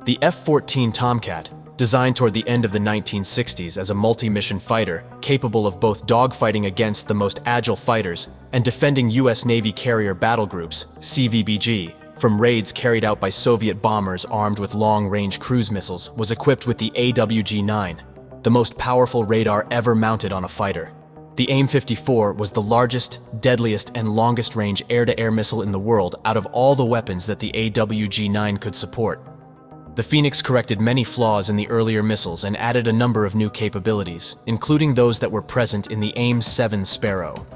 The F-14 Tomcat, designed toward the end of the 1960s as a multi-mission fighter capable of both dogfighting against the most agile fighters and defending U.S. Navy carrier battle groups, CVBG, from raids carried out by Soviet bombers armed with long-range cruise missiles, was equipped with the AWG-9, the most powerful radar ever mounted on a fighter. The AIM-54 was the largest, deadliest, and longest-range air-to-air missile in the world out of all the weapons that the AWG-9 could support. The Phoenix corrected many flaws in the earlier missiles and added a number of new capabilities, including those that were present in the AIM-7 Sparrow.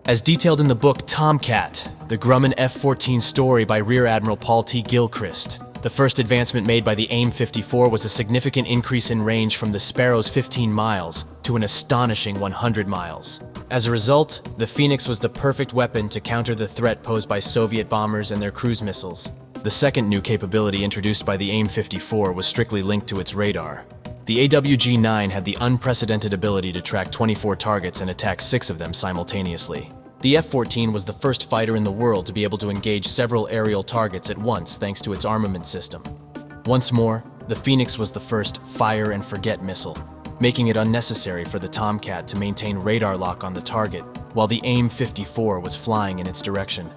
As detailed in the book Tomcat, the Grumman F-14 story by Rear Admiral Paul T. Gilchrist, the first advancement made by the AIM-54 was a significant increase in range from the Sparrow's 15 miles to an astonishing 100 miles. As a result, the Phoenix was the perfect weapon to counter the threat posed by Soviet bombers and their cruise missiles. The second new capability introduced by the AIM-54 was strictly linked to its radar. The AWG-9 had the unprecedented ability to track 24 targets and attack 6 of them simultaneously. The F-14 was the first fighter in the world to be able to engage several aerial targets at once thanks to its armament system. Once more, the Phoenix was the first fire-and-forget missile, making it unnecessary for the Tomcat to maintain radar lock on the target while the AIM-54 was flying in its direction.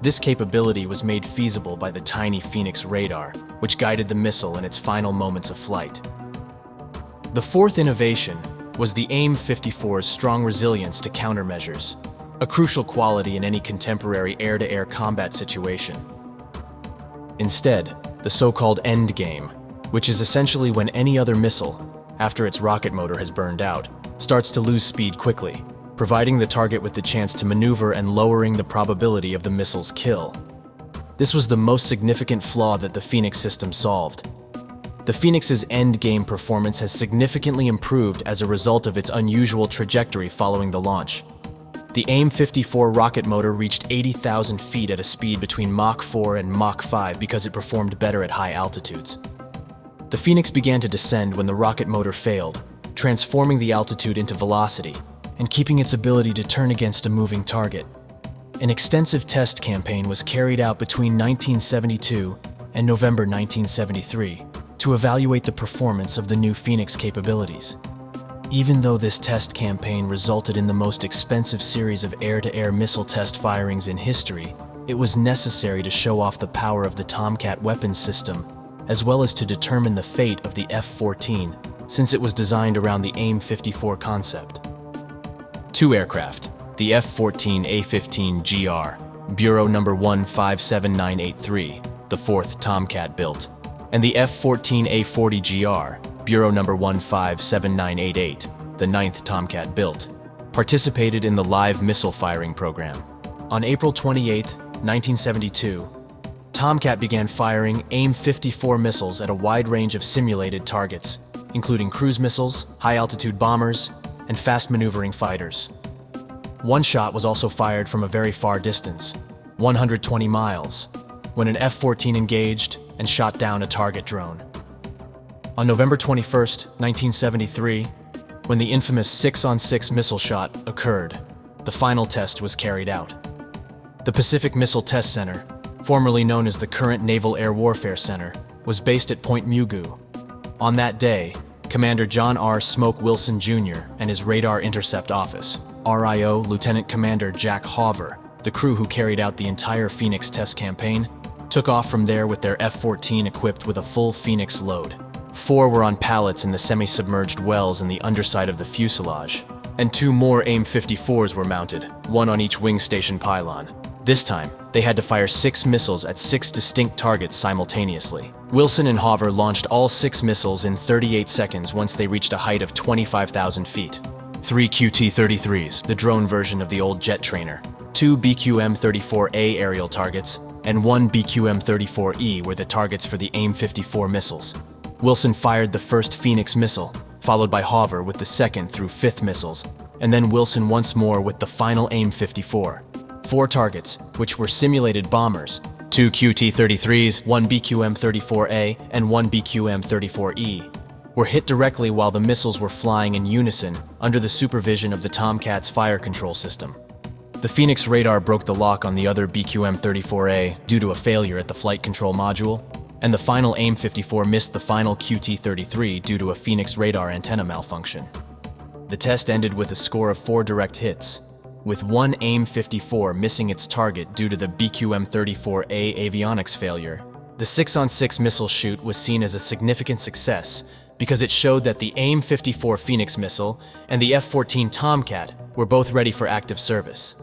This capability was made feasible by the tiny Phoenix radar, which guided the missile in its final moments of flight. The fourth innovation was the AIM-54's strong resilience to countermeasures, a crucial quality in any contemporary air-to-air combat situation. Instead, the so-called endgame, which is essentially when any other missile, after its rocket motor has burned out, starts to lose speed quickly, providing the target with the chance to maneuver and lowering the probability of the missile's kill. This was the most significant flaw that the Phoenix system solved. The Phoenix's endgame performance has significantly improved as a result of its unusual trajectory following the launch. The AIM-54 rocket motor reached 80,000 feet at a speed between Mach 4 and Mach 5 because it performed better at high altitudes. The Phoenix began to descend when the rocket motor failed, transforming the altitude into velocity and keeping its ability to turn against a moving target. An extensive test campaign was carried out between 1972 and November 1973 to evaluate the performance of the new Phoenix capabilities. Even though this test campaign resulted in the most expensive series of air-to-air missile test firings in history, it was necessary to show off the power of the Tomcat weapons system, as well as to determine the fate of the F-14, since it was designed around the AIM-54 concept. 2 aircraft, the F-14A-15GR, Bureau number 157983, the 4th Tomcat built, and the F-14A-40GR, Bureau number 157988, the 9th Tomcat built, participated in the live missile firing program. On April 28, 1972, Tomcat began firing AIM-54 missiles at a wide range of simulated targets, including cruise missiles, high-altitude bombers, and fast-maneuvering fighters. One shot was also fired from a very far distance, 120 miles, when an F-14 engaged and shot down a target drone. On November 21, 1973, when the infamous 6-on-6 missile shot occurred, the final test was carried out. The Pacific Missile Test Center, formerly known as the Current Naval Air Warfare Center, was based at Point Mugu. On that day, Commander John R. Smoke Wilson Jr. and his Radar Intercept Office, RIO Lieutenant Commander Jack Hoover, the crew who carried out the entire Phoenix test campaign, took off from there with their F-14 equipped with a full Phoenix load. 4 were on pallets in the semi-submerged wells in the underside of the fuselage, and 2 more AIM-54s were mounted, 1 on each wing station pylon. This time, they had to fire 6 missiles at 6 distinct targets simultaneously. Wilson and Hoover launched all 6 missiles in 38 seconds once they reached a height of 25,000 feet. 3 QT-33s, the drone version of the old jet trainer, 2 BQM-34A aerial targets, and 1 BQM-34E were the targets for the AIM-54 missiles. Wilson fired the first Phoenix missile, followed by Hoover with the 2nd through 5th missiles, and then Wilson once more with the final AIM-54. 4 targets, which were simulated bombers, 2 QT-33s, 1 BQM-34A, and 1 BQM-34E, were hit directly while the missiles were flying in unison under the supervision of the Tomcat's fire control system. The Phoenix radar broke the lock on the other BQM-34A due to a failure at the flight control module, and the final AIM-54 missed the final QT-33 due to a Phoenix radar antenna malfunction. The test ended with a score of 4 direct hits, with one AIM-54 missing its target due to the BQM-34A avionics failure. The 6-on-6 missile shoot was seen as a significant success because it showed that the AIM-54 Phoenix missile and the F-14 Tomcat were both ready for active service.